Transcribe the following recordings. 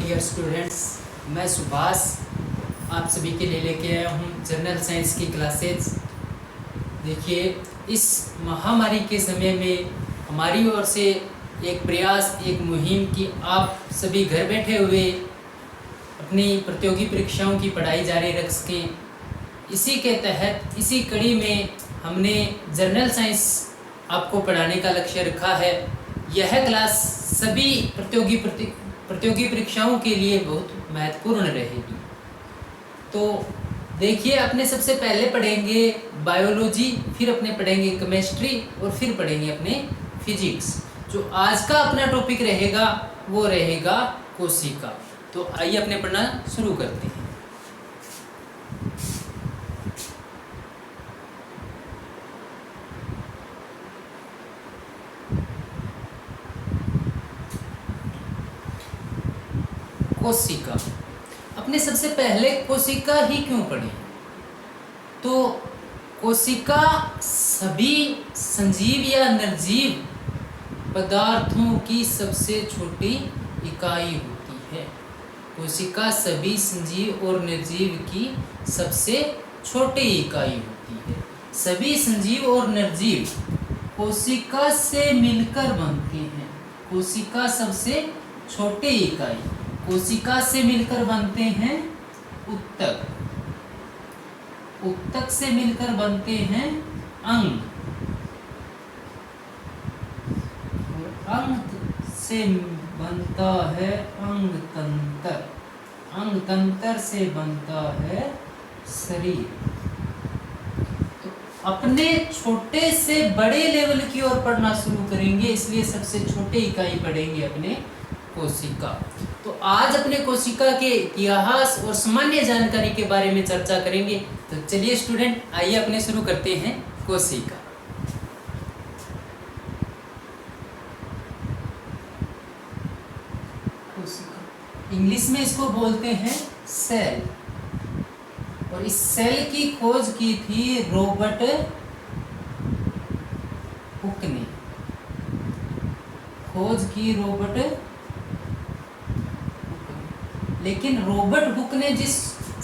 Dear students, मैं सुभाष आप सभी के लिए लेके आया हूँ जनरल साइंस की क्लासेज। देखिए, इस महामारी के समय में हमारी ओर से एक प्रयास, एक मुहिम कि आप सभी घर बैठे हुए अपनी प्रतियोगी परीक्षाओं की पढ़ाई जारी रख सकें। इसी के तहत इसी कड़ी में हमने जनरल साइंस आपको पढ़ाने का लक्ष्य रखा है। यह क्लास सभी प्रतियोगी परीक्षाओं के लिए बहुत महत्वपूर्ण रहेगी। तो देखिए, अपने सबसे पहले पढ़ेंगे बायोलॉजी, फिर अपने पढ़ेंगे केमिस्ट्री और फिर पढ़ेंगे अपने फिजिक्स। जो आज का अपना टॉपिक रहेगा वो रहेगा कोशिका। तो आइए अपने पढ़ना शुरू करते हैं। कोशिका। अपने सबसे पहले कोशिका ही क्यों पढ़ें? तो कोशिका सभी सजीव या निर्जीव पदार्थों की सबसे छोटी इकाई होती है। कोशिका सभी सजीव और निर्जीव की सबसे छोटी इकाई होती है। सभी सजीव और निर्जीव कोशिका से मिलकर बनते हैं। कोशिका सबसे छोटी इकाई, कोशिका से मिलकर बनते हैं उत्तक, उत्तक से मिलकर बनते हैं अंग, और अंग से बनता है अंगतंत्र, अंगतंत्र से बनता है शरीर। तो अपने छोटे से बड़े लेवल की ओर पढ़ना शुरू करेंगे, इसलिए सबसे छोटे इकाई पढ़ेंगे अपने कोशिका। तो आज अपने कोशिका के इतिहास और सामान्य जानकारी के बारे में चर्चा करेंगे। तो चलिए स्टूडेंट, आइए अपने शुरू करते हैं कोशिका। कोशिका इंग्लिश में इसको बोलते हैं सेल, और इस सेल की खोज की थी रॉबर्ट हुक ने। खोज की रॉबर्ट, लेकिन रॉबर्ट हुक ने जिस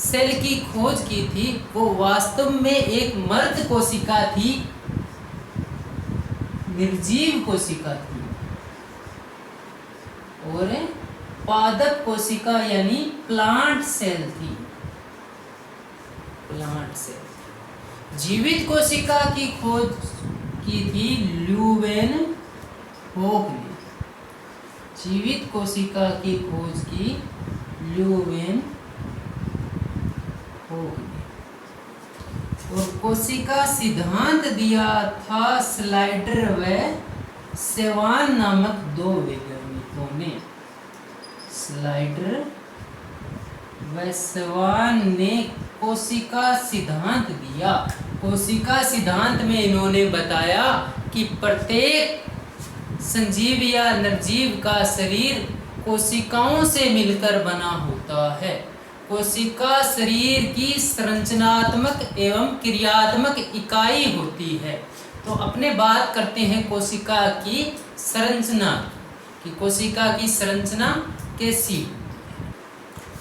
सेल की खोज की थी वो वास्तव में एक मर्द कोशिका थी, निर्जीव कोशिका थी, और पादप कोशिका यानी प्लांट सेल थी, प्लांट सेल। जीवित कोशिका की खोज की थी ल्यूवेनहोक ने। जीवित कोशिका की खोज की ल्यूवेनहोक ने, और कोशिका सिद्धांत दिया था स्लाइडर व सेवान नामक दो वैज्ञानिकों ने। स्लाइडर व सेवान ने कोशिका सिद्धांत दिया। कोशिका सिद्धांत में इन्होंने बताया कि प्रत्येक सजीव या निर्जीव का शरीर कोशिकाओं से मिलकर बना होता है। कोशिका शरीर की संरचनात्मक एवं क्रियात्मक इकाई होती है। तो अपने बात करते हैं कोशिका की संरचना की, कोशिका की संरचना कैसी।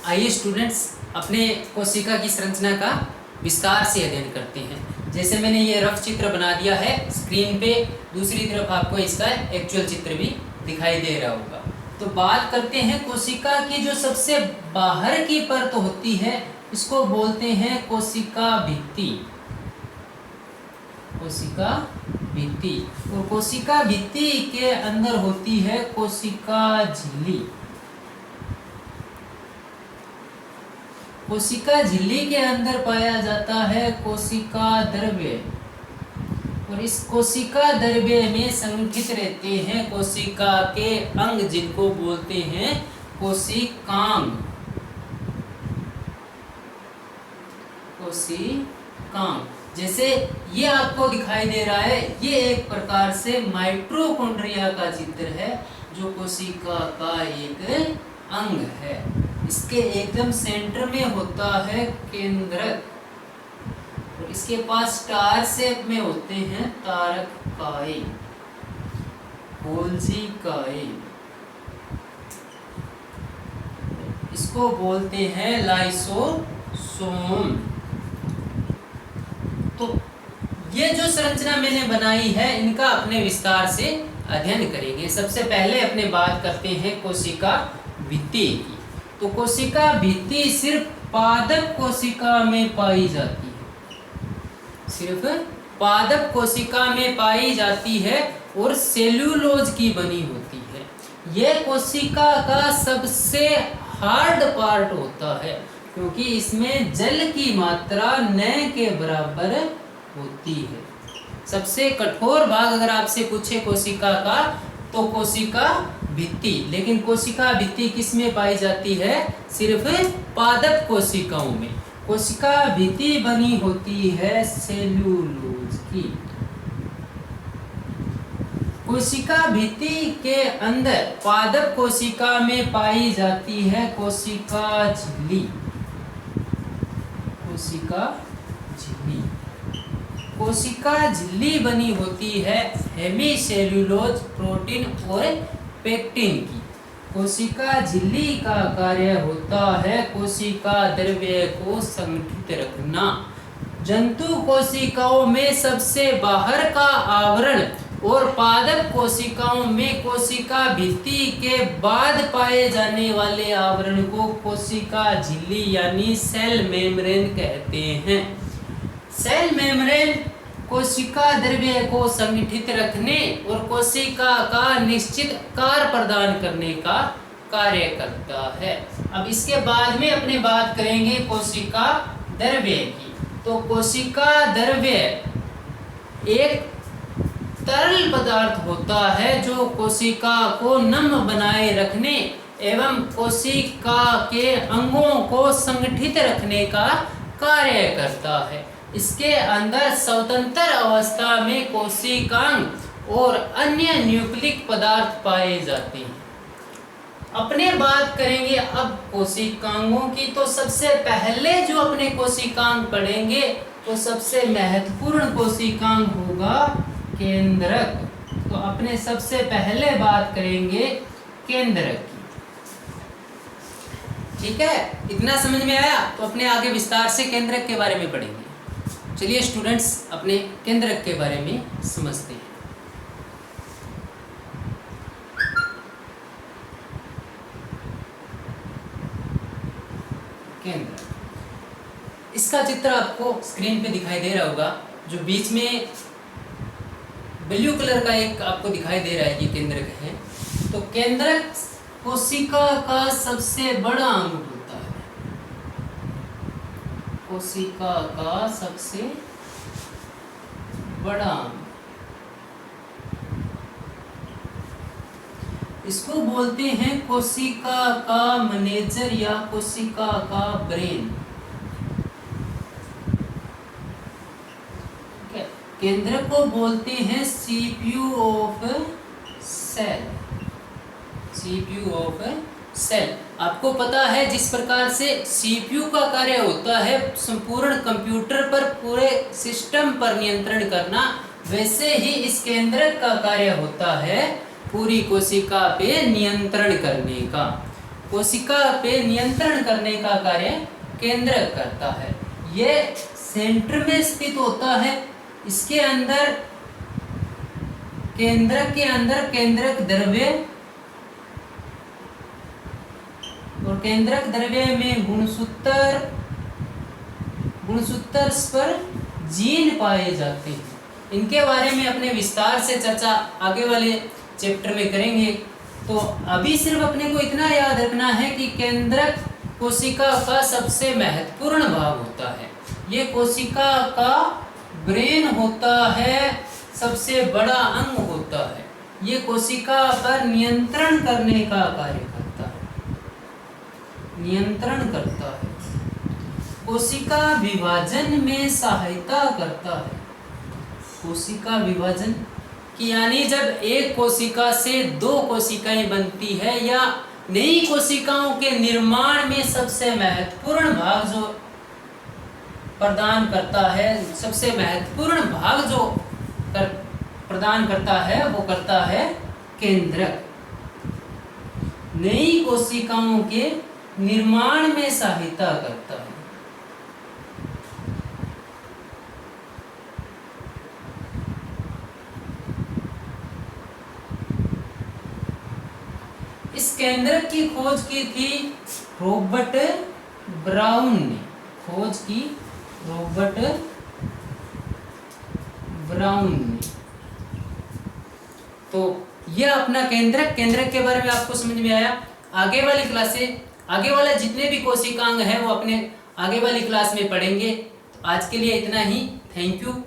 आइए स्टूडेंट्स, अपने कोशिका की संरचना का विस्तार से अध्ययन करते हैं। जैसे मैंने ये रफ चित्र बना दिया है स्क्रीन पे, दूसरी तरफ आपको इसका एक्चुअल चित्र भी दिखाई दे रहा होगा। तो बात करते हैं कोशिका की जो सबसे बाहर की परत होती है, इसको बोलते हैं कोशिका भित्ति। कोशिका भित्ति, और कोशिका भित्ति के अंदर होती है कोशिका झिल्ली। कोशिका झिल्ली के अंदर पाया जाता है कोशिका द्रव्य, और इस कोशिका द्रव्य में संगठित रहते हैं कोशिका के अंग, जिनको बोलते हैं कोशिकांग। कोशिकांग, जैसे ये आपको दिखाई दे रहा है, ये एक प्रकार से माइटोकॉन्ड्रिया का चित्र है, जो कोशिका का एक अंग है। इसके एकदम सेंटर में होता है केंद्रक, और इसके पास स्टार शेप में होते हैं तारकाएं, कोशिकाएं। इसको बोलते हैं लाइसोसोम। तो ये जो संरचना मैंने बनाई है इनका अपने विस्तार से अध्ययन करेंगे। सबसे पहले अपने बात करते हैं कोशिका भित्ति की। तो कोशिका भित्ति सिर्फ पादप कोशिका में पाई जाती है, सिर्फ पादप कोशिका में पाई जाती है और सेल्यूलोज की बनी होती है। यह कोशिका का सबसे हार्ड पार्ट होता है क्योंकि इसमें जल की मात्रा न के बराबर होती है। सबसे कठोर भाग अगर आपसे पूछे कोशिका का तो कोशिका भित्ति। लेकिन कोशिका भित्ति किस में पाई जाती है? सिर्फ पादप कोशिकाओं में। कोशिका भित्ति बनी होती है सेल्यूलोज की। कोशिका भित्ति के अंदर पादप कोशिका में पाई जाती है कोशिका झिल्ली। कोशिका झिल्ली, कोशिका झिल्ली बनी होती है हेमीसेल्यूलोज प्रोटीन और पेक्टिन की। कोशिका झिल्ली का कार्य होता है कोशिका द्रव्य को संगठित रखना। जंतु कोशिकाओं में सबसे बाहर का आवरण और पादप कोशिकाओं में कोशिका भित्ति के बाद पाए जाने वाले आवरण को कोशिका झिल्ली यानी सेल मेम्ब्रेन कहते हैं। सेल मेम्ब्रेन कोशिका द्रव्य को संगठित रखने और कोशिका का निश्चित आकार प्रदान करने का कार्य करता है। अब इसके बाद में अपने बात करेंगे कोशिका द्रव्य की। तो कोशिका द्रव्य एक तरल पदार्थ होता है जो कोशिका को नम बनाए रखने एवं कोशिका के अंगों को संगठित रखने का कार्य करता है। इसके अंदर स्वतंत्र अवस्था में कोशिकांग और अन्य न्यूक्लिक पदार्थ पाए जाते हैं। अपने बात करेंगे अब कोशिकांगों की। तो सबसे पहले जो अपने कोशिकांग पढ़ेंगे तो सबसे महत्वपूर्ण कोशिकांग होगा केंद्रक। तो अपने सबसे पहले बात करेंगे केंद्रक की। ठीक है, इतना समझ में आया? तो अपने आगे विस्तार से केंद्रक के बारे में पढ़ेंगे। चलिए स्टूडेंट्स अपने केंद्रक के बारे में समझते हैं। केंद्रक, इसका चित्र आपको स्क्रीन पे दिखाई दे रहा होगा। जो बीच में ब्लू कलर का एक आपको दिखाई दे रहा है कि केंद्रक है। तो केंद्रक कोशिका का सबसे बड़ा अंग होता है। कोशिका का सबसे बड़ा अंग, इसको बोलते हैं कोशिका का मैनेजर या कोशिका का ब्रेन। केंद्र को बोलते हैं CPU of cell. CPU of cell, आपको पता है जिस प्रकार से सीपीयू का कार्य होता है संपूर्ण कंप्यूटर पर पूरे सिस्टम पर नियंत्रण करना, वैसे ही इस केंद्रक का कार्य होता है पूरी कोशिका पे नियंत्रण करने का। कोशिका पे नियंत्रण करने का कार्य केंद्रक करता है। ये सेंटर में स्थित होता है। इसके अंदर केंद्रक के अंदर केंद्रक द्रव्य और केंद्रक द्रव्य में गुणसूत्र स्पर जीन पाए जाते हैं। इनके बारे में अपने विस्तार से चर्चा आगे वाले चैप्टर में करेंगे। तो अभी सिर्फ अपने को इतना याद रखना है कि केंद्रक कोशिका का सबसे महत्वपूर्ण भाग होता है। ये कोशिका का ब्रेन होता है, सबसे बड़ा अंग होता है। ये कोशिका पर नियंत्रण करने का कार्य करता है। नियंत्रण करता है, कोशिका विभाजन में सहायता करता है। कोशिका विभाजन की यानी जब एक कोशिका से दो कोशिकाएं बनती है या नई कोशिकाओं के निर्माण में सबसे महत्वपूर्ण भाग जो प्रदान करता है, सबसे महत्वपूर्ण भाग जो प्रदान करता है वो करता है केंद्रक। नई कोशिकाओं के निर्माण में सहायता करता है। इस केंद्रक की खोज की थी रॉबर्ट ब्राउन ने। खोज की रॉबर्ट ब्राउन ने। तो यह अपना केंद्रक के बारे में आपको समझ में आया। आगे वाली क्लासें, आगे वाला जितने भी कोशिकांग हैं वो अपने आगे वाली क्लास में पढ़ेंगे। तो आज के लिए इतना ही। Thank you.